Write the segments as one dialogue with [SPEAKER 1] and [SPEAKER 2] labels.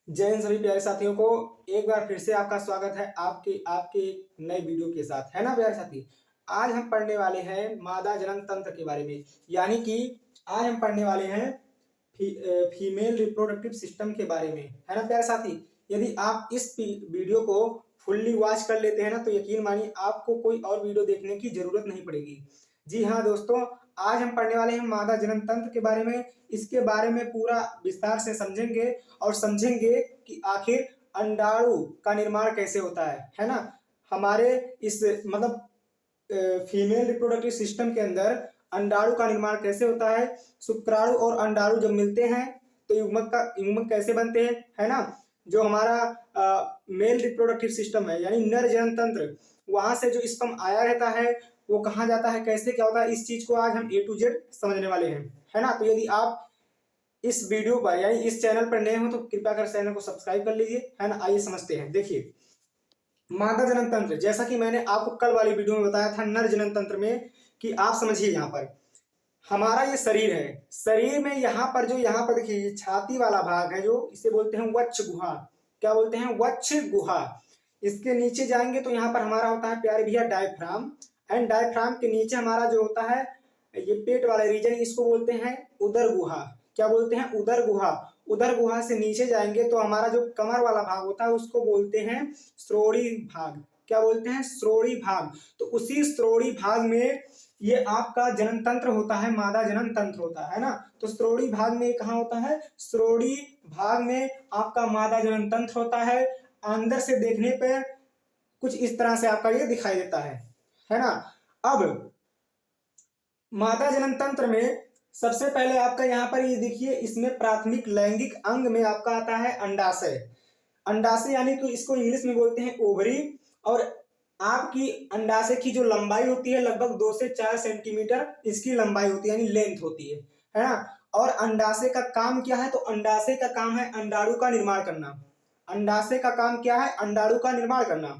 [SPEAKER 1] जय हिंद सभी प्यारे साथियों को। एक बार फिर से आपका स्वागत है आपके आपके एक नए वीडियो के साथ, है ना प्यारे साथी। आज हम पढ़ने वाले हैं मादा जनन तंत्र के बारे में, यानी कि आज हम पढ़ने वाले हैं फीमेल रिप्रोडक्टिव सिस्टम के बारे में, है ना प्यारे साथी। यदि आप इस वीडियो को फुल्ली वॉच कर लेते हैं ना, तो यकीन मानिए आपको कोई और वीडियो देखने की जरूरत नहीं पड़ेगी। जी हाँ दोस्तों, आज हम पढ़ने वाले हैं मादा जनन तंत्र के बारे में। इसके बारे में पूरा विस्तार से समझेंगे और समझेंगे कि आखिर अंडाणु का निर्माण कैसे होता है ना। हमारे इस मतलब फीमेल रिप्रोडक्टिव सिस्टम के अंदर अंडाणु का निर्माण कैसे होता है, शुक्राणु और अंडाणु जब मिलते हैं तो युग्मक कैसे बनते हैं, है ना। जो हमारा मेल रिप्रोडक्टिव सिस्टम है यानी नर जनन तंत्र, वहां से जो स्पर्म आया रहता है वो कहाँ जाता है, कैसे क्या होता है, इस चीज को आज हम A to Z समझने वाले हैं, है ना। तो यदि आप इस वीडियो पर यानी इस चैनल पर नए हो तो कृपया कर चैनल को सब्सक्राइब कर लीजिए, है ना। आइए समझते हैं। देखिए, मादा जनन तंत्र, जैसा कि मैंने आपको कल वाली वीडियो में बताया था नर जनन तंत्र में, कि आप समझिए यहाँ पर हमारा ये शरीर है। शरीर में यहाँ पर देखिए छाती वाला भाग है, जो इसे बोलते हैं वक्ष गुहा। क्या बोलते हैं? वक्ष गुहा। इसके नीचे जाएंगे तो यहाँ पर हमारा होता है प्यारे भैया डायफ्राम। एंड डायफ्राम के नीचे हमारा जो होता है ये पेट वाला रीजन, इसको बोलते हैं उदर गुहा। क्या बोलते हैं? उदर गुहा। उदर गुहा से नीचे जाएंगे तो हमारा जो कमर वाला भाग होता है उसको बोलते हैं श्रोणि भाग। क्या बोलते हैं? श्रोणि भाग। तो उसी श्रोणि भाग में ये आपका जनन तंत्र होता है, मादा जनन तंत्र होता है ना। तो श्रोणि भाग में कहाँ होता है? श्रोणि भाग में आपका मादा जनन तंत्र होता है। अंदर से देखने पे कुछ इस तरह से आपका ये दिखाई देता है ना। अब मादा जनन तंत्र में सबसे पहले आपका यहाँ पर ये देखिए, इसमें प्राथमिक लैंगिक अंग में आपका आता है अंडाशय। अंडाशय यानी कि इसको इंग्लिश में बोलते हैं ओवरी। और आपकी अंडाशय की जो लंबाई होती है लगभग 2 से 4 सेंटीमीटर इसकी लंबाई होती है, यानी लेंथ होती है ना। और अंडाशय का काम क्या है? तो अंडाशय का काम है अंडाणु का निर्माण करना। अंडाशय का काम क्या है? अंडाणु का निर्माण करना।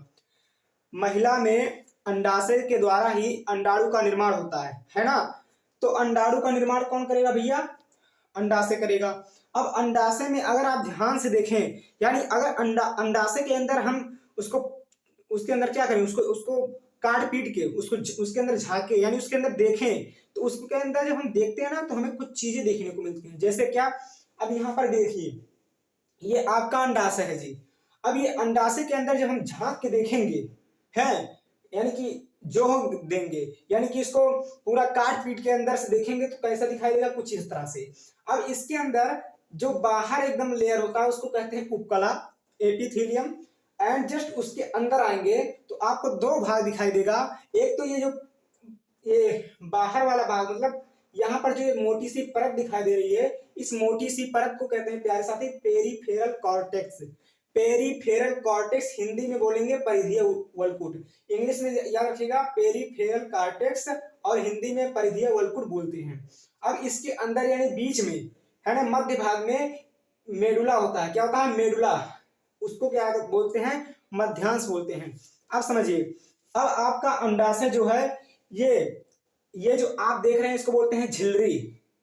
[SPEAKER 1] महिला में अंडाशय के द्वारा ही अंडाणु का निर्माण होता है ना। तो अंडाणु का निर्माण कौन करेगा भैया? अंडाशय करेगा। अब अंडाशय में अगर आप ध्यान से देखें, यानी अगर अंडाशय के अंदर हम उसको उसके अंदर क्या करें, उसको उसको काट पीट के उसको उसके अंदर झांके यानी उसके अंदर देखें, तो उसके अंदर जब हम देखते हैं ना तो हमें कुछ चीजें देखने को मिलती हैं। जैसे क्या? अब यहाँ पर देखिए, ये आपका अंडाशय है जी। अब ये अंडाशय के अंदर जब हम झांक के देखेंगे है, यानी कि जो हम देंगे, यानी कि इसको पूरा काट पीट के अंदर से देखेंगे तो कैसा दिखाई देगा? कुछ इस तरह से। अब इसके अंदर जो बाहर एकदम लेयर होता है उसको कहते हैं उपकला, एपिथेलियम। एंड जस्ट उसके अंदर आएंगे तो आपको 2 भाग दिखाई देगा। एक तो ये जो ये बाहर वाला भाग, मतलब यहाँ पर जो एक मोटी सी परत दिखाई दे रही है, इस मोटी सी परत को कहते हैं प्यारे साथी peripheral cortex. Peripheral cortex Hindi में बोलेंगे परिधीय वलकुट, इंग्लिश में याद रखिएगा पेरीफेरल कॉर्टेक्स, और हिंदी में परिधीय वलकुट बोलते हैं। अब इसके अंदर यानी बीच में, है ना, मध्य भाग में मेडुला होता है। क्या होता है? मेडुला। उसको क्या बोलते हैं? मध्यांश बोलते हैं। अब समझिए, अब आपका अंडाशय जो है, ये जो आप देख रहे हैं इसको बोलते हैं झिल्ली,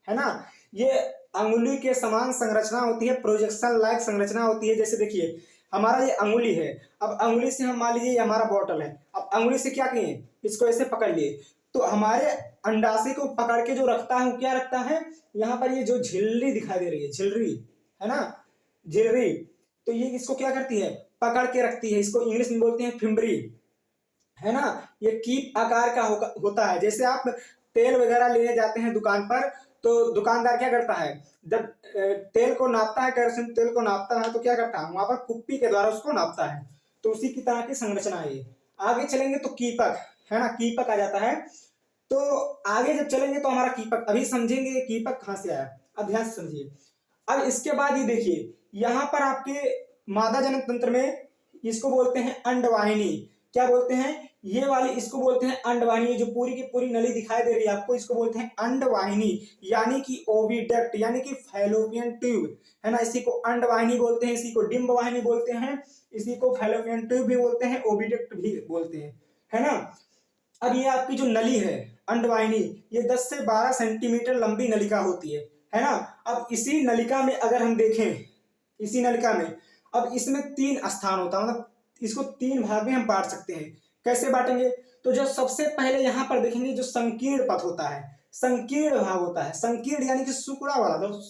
[SPEAKER 1] है ना। ये अंगुली के समान संरचना होती है, प्रोजेक्शन लाइक संरचना होती है। जैसे देखिए, हमारा ये अंगुली है। अब अंगुली से हम मान लीजिए ये हमारा बॉटल है। अब अंगुली से क्या किए? इसको ऐसे पकड़ लिए, तो हमारे अंडाशय को पकड़ के जो रखता है वो क्या रखता है? यहाँ पर ये जो झिल्ली दिखाई दे रही है, झिल्ली, है ना, झिल्ली। तो ये इसको क्या करती है? पकड़ के रखती है। इसको इंग्लिश में बोलते हैं फिम्बरी, है ना। ये कीप आकार का होता है। जैसे आप तेल वगैरह लेने जाते हैं दुकान पर, तो दुकानदार क्या करता है? जब तेल को नापता है, केरोसिन तेल को नापता है, तो क्या करता है? वहां पर कुप्पी के द्वारा उसको नापता है। तो उसी की तरह की संरचना है ये। आगे चलेंगे तो कीपक, है ना, कीपक आ जाता है। तो आगे जब चलेंगे तो हमारा कीपक, अभी समझेंगे कीपक कहां से आया, अब ध्यान से समझिए। अब इसके बाद ये देखिए, यहां पर आपके मादा जनन तंत्र में इसको बोलते हैं अंडवाहिनी। क्या बोलते हैं? ये वाली इसको बोलते हैं अंडवाहिनी। जो पूरी की पूरी नली दिखाई दे रही है आपको, इसको बोलते हैं अंडवाहिनी, यानी कि ओविडक्ट, यानी कि फैलोपियन ट्यूब, है ना। इसी को अंडवाहिनी बोलते हैं, इसी को डिंब वाहिनी बोलते हैं, इसी को फैलोपियन ट्यूब भी बोलते हैं, ओविडक्ट भी बोलते हैं, है ना। अब ये आपकी जो नली है अंडवाहिनी, ये 10 से 12 सेंटीमीटर लंबी नलिका होती है ना। अब इसी नलिका में अगर हम देखें, इसी नलिका में अब इसमें 3 स्थान होता है, मतलब इसको 3 भाग में हम बांट सकते हैं। कैसे बांटेंगे? तो जो सबसे पहले यहाँ पर देखेंगे जो संकीर्ण पथ होता है, संकीर्ण भाग होता है, संकीर्ण यानी कि सिकुड़ा वाला, तो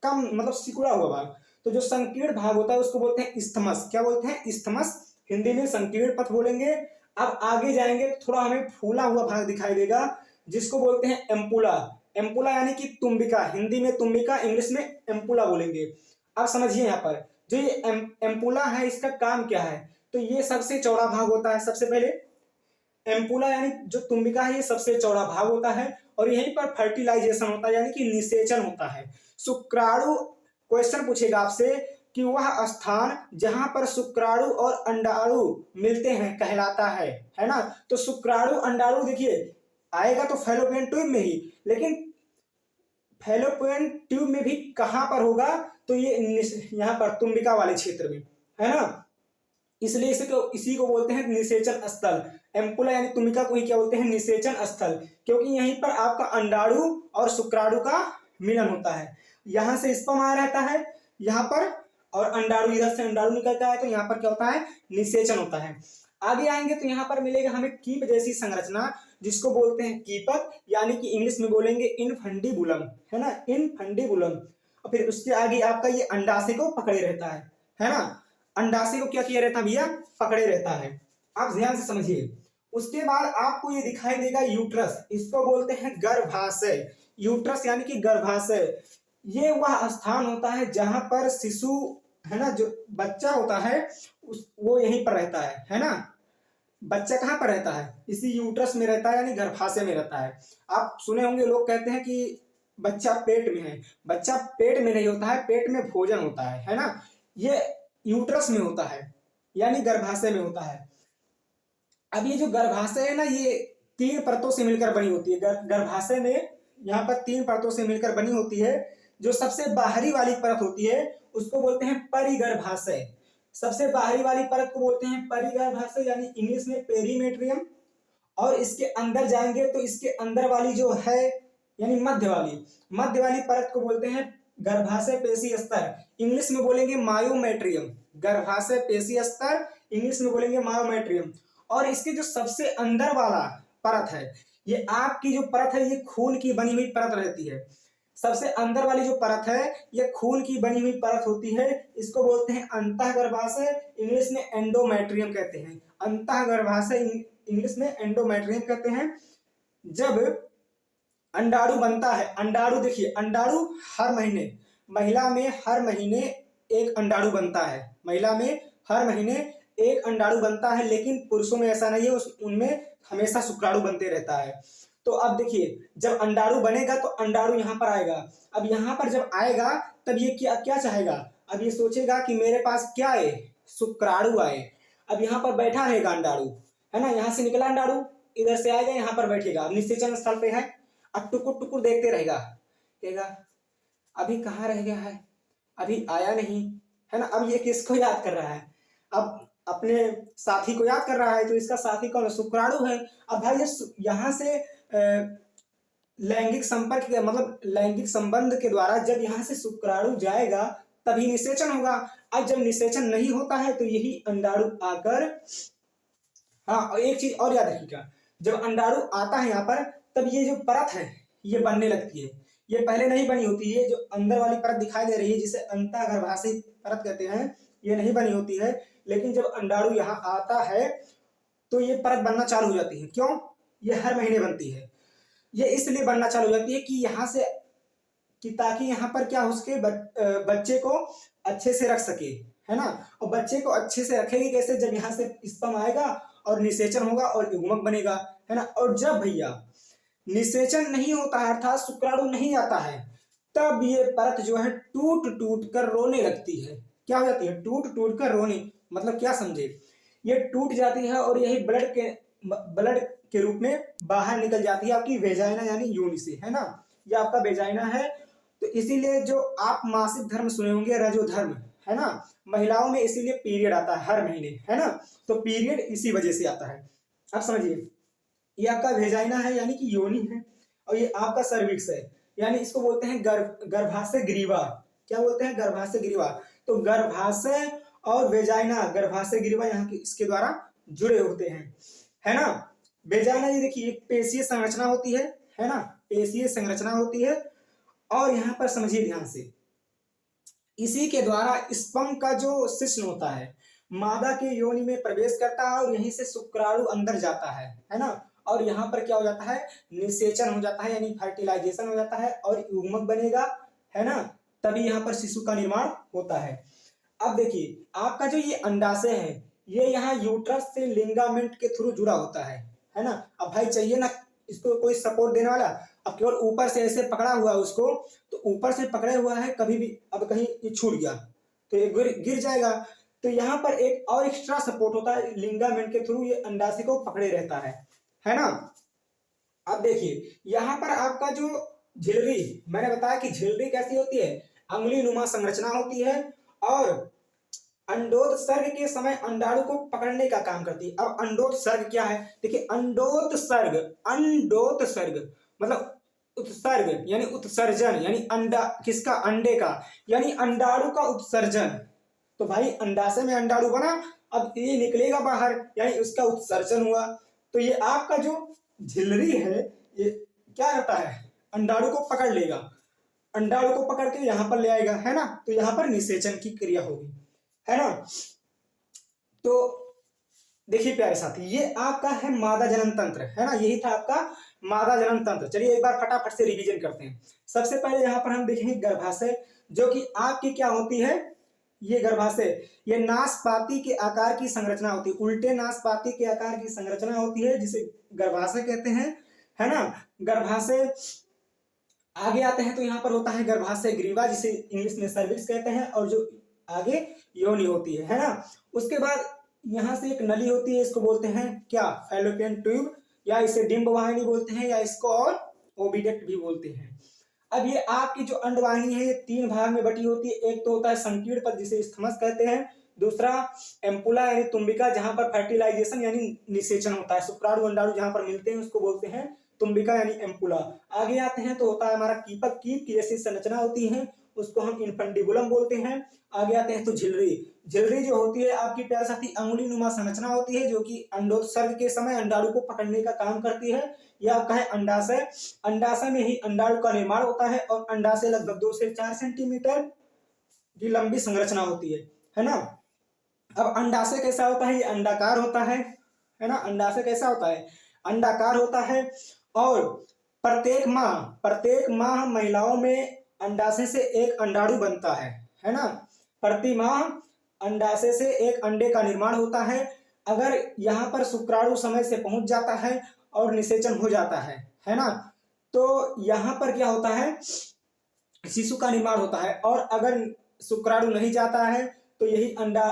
[SPEAKER 1] कम मतलब सिकुड़ा हुआ भाग, तो जो संकीर्ण भाग होता है उसको बोलते हैं इस्थमस। क्या बोलते हैं? इस्थमस, हिंदी में संकीर्ण पथ बोलेंगे। अब आगे जाएंगे तो थोड़ा हमें फूला हुआ भाग दिखाई देगा जिसको बोलते हैं एम्पुला। एम्पुला यानी कि तुम्बिका, हिंदी में तुम्बिका, इंग्लिश में एम्पुला बोलेंगे। अब समझिए यहाँ पर जो ये एम्पुला है इसका काम क्या है? तो ये सबसे चौड़ा भाग होता है। सबसे पहले एम्पुला यानी जो तुम्बिका है ये सबसे चौड़ा भाग होता है और यहीं पर फर्टिलाइजेशन होता है यानी कि निषेचन होता है। शुक्राणु, क्वेश्चन पूछेगा आपसे कि वह स्थान जहां पर शुक्राणु और अंडाणु मिलते हैं कहलाता है ना? तो शुक्राणु अंडाणु देखिए आएगा तो फैलोपियन ट्यूब में ही, लेकिन फैलोपियन ट्यूब में भी कहां पर होगा? तो ये यहाँ पर तुम्बिका वाले क्षेत्र में, है ना? इसलिए इसी को बोलते हैं निषेचन स्थल। एम्पुला यानी तुम्बिका को ही क्या बोलते हैं? निषेचन स्थल, क्योंकि यहीं पर आपका अंडाणु और शुक्राणु का मिलन होता है। यहां से स्पर्म आया रहता है यहाँ पर, और अंडाणु इधर से अंडाणु निकलता है, तो यहाँ पर क्या होता है? निषेचन होता है। आगे आएंगे तो यहाँ पर मिलेगा हमें कीप जैसी संरचना जिसको बोलते हैं कीपक, यानी कि इंग्लिश में बोलेंगे इनफंडिबुलम, है ना? इनफंडिबुलम। और फिर उसके आगे आपका ये अंडाशय को पकड़े रहता है ना? अंडाशय को क्या किया रहता है भैया? पकड़े रहता है। आप ध्यान से समझिए। उसके बाद आपको ये दिखाई देगा यूट्रस, इसको बोलते हैं गर्भाशय। यूट्रस यानी कि गर्भाशय, ये वह स्थान होता है जहां पर शिशु, है ना, जो बच्चा होता है वो यहीं पर रहता है ना? बच्चा कहाँ पर रहता है? इसी यूट्रस में रहता है, यानी गर्भाशय में रहता है। आप सुने होंगे लोग कहते हैं कि बच्चा पेट में है। बच्चा पेट में नहीं होता है, पेट में भोजन होता है ना? ये यूट्रस में होता है, यानी गर्भाशय में होता है। अब ये जो गर्भाशय है ना, ये 3 परतों से मिलकर बनी होती है। गर्भाशय में यहाँ पर 3 परतों से मिलकर बनी होती है। जो सबसे बाहरी वाली परत होती है उसको बोलते हैं परिगर्भाशय। सबसे बाहरी वाली परत को बोलते हैं परिगर्भाशय, यानी इंग्लिश में पेरीमेट्रियम। और इसके अंदर जाएंगे तो इसके अंदर वाली जो है यानी मध्य वाली परत को बोलते हैं गर्भाशय पेशी स्तर, इंग्लिश में बोलेंगे मायोमेट्रियम। गर्भाशय पेशी स्तर, इंग्लिश में बोलेंगे मायोमेट्रियम। और इसके जो सबसे अंदर वाला परत है, ये आपकी जो परत है ये खून की बनी हुई परत रहती है। सबसे अंदर वाली जो परत है ये खून की बनी हुई परत होती है। इसको बोलते हैं अंतःगर्भाशय, इंग्लिश में एंडोमेट्रियम कहते हैं। अंतःगर्भाशय इंग्लिश में एंडोमेट्रियम कहते हैं। जब अंडाणु बनता है, अंडाणु देखिए, अंडाणु हर महीने, महिला में हर महीने एक अंडाणु बनता है। महिला में हर महीने एक अंडाणु बनता है, लेकिन पुरुषों में ऐसा नहीं है, उनमें हमेशा शुक्राणु बनते रहता है। तो अब देखिए जब अंडाणु बनेगा तो अंडाणु यहाँ पर आएगा। अब यहाँ पर जब आएगा तब ये क्या क्या चाहेगा? अब ये सोचेगा कि मेरे पास क्या आए? शुक्राणु आए। अब यहाँ पर बैठा रहेगा अंडाणु, है ना? यहाँ से निकला अंडाणु, इधर से आएगा, यहाँ पर बैठेगा, अब निषेचन स्थल पे है। अब टुकुर टुकुर देखते रहेगा, कहेगा अभी कहाँ रह गया है, अभी आया नहीं, है ना? अब ये किसको याद कर रहा है? अब अपने साथी को याद कर रहा है। तो इसका साथी कौन है? शुक्राणु है। अब भाई यहाँ से लैंगिक संपर्क के मतलब लैंगिक संबंध के द्वारा जब यहाँ से शुक्राणु जाएगा तभी निषेचन होगा। अब जब निषेचन नहीं होता है तो यही अंडाणु आकर, हाँ, और एक चीज और याद रखिएगा, जब अंडाणु आता है यहाँ पर तब ये जो परत है ये बनने लगती है। ये पहले नहीं बनी होती है। जो अंदर वाली परत दिखाई दे रही है जिसे अंतःगर्भाशय परत कहते हैं, ये नहीं बनी होती है। लेकिन जब अंडाणु यहाँ आता है तो ये परत बनना चालू हो जाती है। क्यों? ये हर महीने बनती है। ये इसलिए बनना चालू हो जाती है कि यहाँ से, कि ताकि यहाँ पर क्या हो सके, बच्चे को अच्छे से रख सके, है ना? और बच्चे को अच्छे से रखेगी कैसे? जब यहाँ से स्पर्म आएगा और निषेचन होगा और युग्मक बनेगा, है ना? और जब भैया निषेचन नहीं होता है अर्थात शुक्राणु नहीं आता है, तब ये परत जो है टूट टूट कर रोने लगती है। क्या हो जाती है? टूट टूट कर रोने, मतलब क्या समझे? ये टूट जाती है और यही ब्लड के रूप में बाहर निकल जाती है आपकी वेजाइना यानी योनि से, है ना? ये आपका वेजाइना है। तो इसीलिए जो आप मासिक धर्म सुने होंगे, रजो धर्म, है ना? महिलाओं में इसीलिए पीरियड आता है हर महीने, है ना? तो पीरियड इसी वजह से आता है। अब समझिए, ये आपका वेजाइना है यानी कि योनि है, और ये आपका सर्विक्स है, यानी इसको बोलते हैं गर्भाशय ग्रीवा। क्या बोलते हैं? गर्भाशय ग्रीवा। तो गर्भाशय और वेजाइना गर्भाशय ग्रीवा यहाँ के इसके द्वारा जुड़े होते हैं, है ना। वेजाइना ये देखिए एक पेशीय संरचना होती है ना, पेशीय संरचना होती है। और यहाँ पर समझिए ध्यान से, इसी के द्वारा स्पर्म का जो शिश्न होता है मादा के योनि में प्रवेश करता है और यहीं से शुक्राणु अंदर जाता है ना। और यहाँ पर क्या हो जाता है, निषेचन हो जाता है यानी फर्टिलाइजेशन हो जाता है और युग्मक बनेगा, है ना। तभी यहाँ पर शिशु का निर्माण होता है। अब देखिए आपका जो ये अंडाशय है ये यहाँ यूट्रस से लिंगामेंट के थ्रू जुड़ा होता है ना। अब भाई चाहिए ना इसको कोई सपोर्ट देने वाला, अब केवल ऊपर से ऐसे पकड़ा हुआ है उसको, तो ऊपर से पकड़े हुआ है, कभी भी अब कहीं ये छूट गया तो ये गिर जाएगा। तो यहाँ पर एक और एक्स्ट्रा सपोर्ट होता है, लिंगामेंट के थ्रू ये अंडाशय को पकड़े रहता है ना। अब देखिए यहाँ पर आपका जो झिल्ली, मैंने बताया कि झिल्ली कैसी होती है, अंगुली नुमा संरचना होती है और अंडोत्सर्ग के समय अंडाणु को पकड़ने का काम करती है। अब अंडोत्सर्ग क्या है, देखिए अंडोत्सर्ग, अंडोत्सर्ग मतलब उत्सर्ग यानी उत्सर्जन यानी अंडा किसका, अंडे का, यानी अंडाणु का उत्सर्जन। तो भाई अंडाशय में अंडाणु बना, अब ये निकलेगा बाहर यानी उसका उत्सर्जन हुआ। तो ये आपका जो झिल्ली है ये क्या करता है, अंडाणु को पकड़ लेगा, अंडाणु को पकड़ के यहाँ पर ले आएगा, है ना। तो यहाँ पर निषेचन की क्रिया होगी, है ना। तो देखिए प्यारे साथी ये आपका है मादा जनन तंत्र, है ना, यही था आपका मादा जनन तंत्र। चलिए एक बार फटाफट से रिवीजन करते हैं। सबसे पहले यहाँ पर हम देखेंगे गर्भाशय, जो कि आपकी क्या होती है, ये गर्भाशय ये नाशपाती के आकार की संरचना होती है, उल्टे नाशपाती के आकार की संरचना होती है जिसे गर्भाशय कहते हैं, है ना। गर्भाशय आगे आते हैं तो यहाँ पर होता है गर्भाशय ग्रीवा जिसे इंग्लिश में सर्विक्स कहते हैं, और जो आगे योनि होती है ना। उसके बाद यहाँ से एक नली होती है, इसको बोलते हैं क्या, फैलोपियन ट्यूब, या इसे डिंब वाहिनी बोलते हैं, या इसको और ओविडक्ट भी बोलते हैं। अब ये आपकी जो अंडवाहिनी है ये 3 भाग में बटी होती है। एक तो होता है संकीर्ण पद जिसे स्थमस कहते हैं, दूसरा एम्पुला यानी तुम्बिका जहां पर फर्टिलाइजेशन यानी निषेचन होता है, शुक्राणु अंडाणु जहां पर मिलते हैं उसको बोलते हैं तुम्बिका यानी एम्पुला। आगे आते हैं तो होता है हमारा कीपक, कीप की जैसी संरचना होती है उसको हम इनफंडिबुलम बोलते हैं। आगे आते हैं तो झिल्ली, झिल्ली जो होती है आपकी प्यारे साथी अंगुली नुमा संरचना होती है जो कि अंडोत्सर्ग के समय अंडाणु को पकड़ने का काम करती है। यह आपका है अंडाशय, अंडाशय में ही अंडाणु का निर्माण होता है और अंडाशय लगभग 2 से 4 सेंटीमीटर की लंबी संरचना होती है ना। अब अंडाशय कैसा होता है, ये अंडाकार होता है ना। अंडाशय कैसा होता है, अंडाकार होता है और प्रत्येक माह महिलाओं में अंडाशय से एक अंडाणु बनता है ना। प्रति माह अंडाशय से एक अंडे का निर्माण होता है। अगर यहाँ पर शुक्राणु समय से पहुंच जाता है और निषेचन हो जाता है ना, तो यहाँ पर क्या होता है, शिशु का निर्माण होता है। और अगर शुक्राणु नहीं जाता है तो यही अंडा,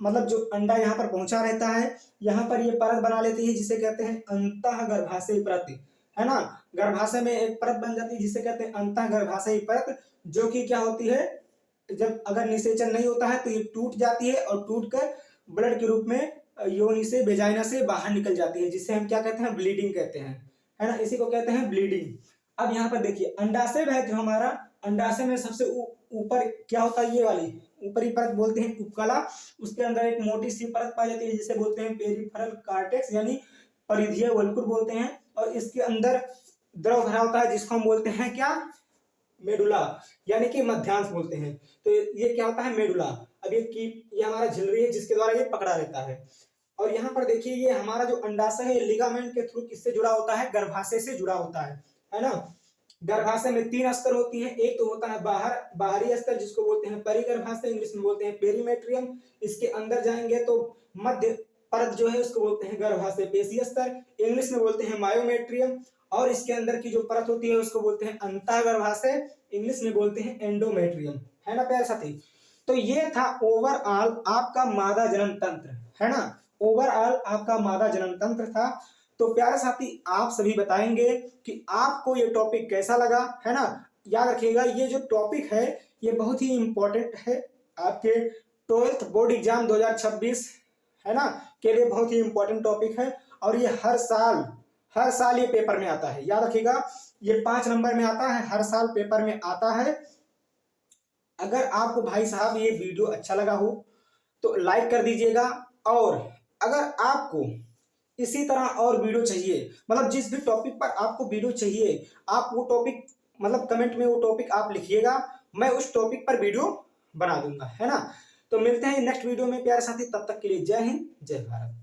[SPEAKER 1] मतलब जो अंडा यहाँ पर पहुंचा रहता है, यहाँ पर ये परत बना लेती है जिसे कहते हैं अंतः गर्भाशयी परत, है ना। गर्भाशय में एक परत बन जाती है जिसे कहते हैं अंतः गर्भाशयी परत, जो कि क्या होती है, जब अगर निषेचन नहीं होता है तो ये टूट जाती है और टूटकर ब्लड के रूप में योनि से वेजाइना से बाहर निकल जाती है, जिसे हम क्या कहते हैं, ब्लीडिंग कहते हैं, है ना। इसी को कहते हैं ब्लीडिंग। अब यहाँ पर देखिए अंडाशय है जो हमारा, अंडाशय में सबसे ऊपर क्या होता है, ये वाली ऊपरी परत बोलते हैं उपकला, उसके अंदर एक मोटी सी परत पाई जाती है जिसे बोलते हैं पेरिफेरल कार्टेक्स यानी परिधीय वल्कुर बोलते हैं, और इसके अंदर द्रव भरा होता है जिसको हम बोलते हैं क्या, मेडुला यानी कि मध्यांश बोलते हैं। तो ये क्या होता है, मेडुला। अब ये हमारा झिल्ली है जिसके द्वारा ये पकड़ा रहता है। और यहाँ पर देखिए ये हमारा जो अंडाशय है लिगामेंट के थ्रू किससे जुड़ा होता है, गर्भाशय से जुड़ा होता है ना। गर्भाशय में 3 स्तर होती हैं, एक तो होता है बाहरी स्तर जिसको बोलते हैं परिगर्भाशय, इंग्लिश में बोलते हैं पेरीमेट्रियम। इसके अंदर जाएंगे तो मध्य परत जो है उसको बोलते हैं गर्भाशय पेशीय स्तर, इंग्लिश में बोलते हैं मायोमेट्रियम। और इसके अंदर की जो परत होती है उसको बोलते हैं अंतः गर्भाशय, इंग्लिश में बोलते हैं एंडोमेट्रियम, है ना प्यारे साथी। तो ये था ओवरऑल आपका मादा जनन तंत्र, है ना, ओवरऑल आपका मादा जनन तंत्र था। तो प्यारे साथी आप सभी बताएंगे कि आपको ये टॉपिक कैसा लगा, है ना। याद रखिएगा ये जो टॉपिक है ये बहुत ही इंपॉर्टेंट है आपके 12th बोर्ड एग्जाम 2026, है ना, के लिए बहुत ही इंपॉर्टेंट टॉपिक है। और ये हर साल ये पेपर में आता है, याद रखिएगा ये 5 नंबर में आता है, हर साल पेपर में आता है। अगर आपको भाई साहब ये वीडियो अच्छा लगा हो तो लाइक कर दीजिएगा। और अगर आपको इसी तरह और वीडियो चाहिए, मतलब जिस भी टॉपिक पर आपको वीडियो चाहिए, आप वो टॉपिक मतलब कमेंट में वो टॉपिक आप लिखिएगा, मैं उस टॉपिक पर वीडियो बना दूंगा, है ना। तो मिलते हैं नेक्स्ट वीडियो में प्यारे साथी, तब तक के लिए जय हिंद जय भारत।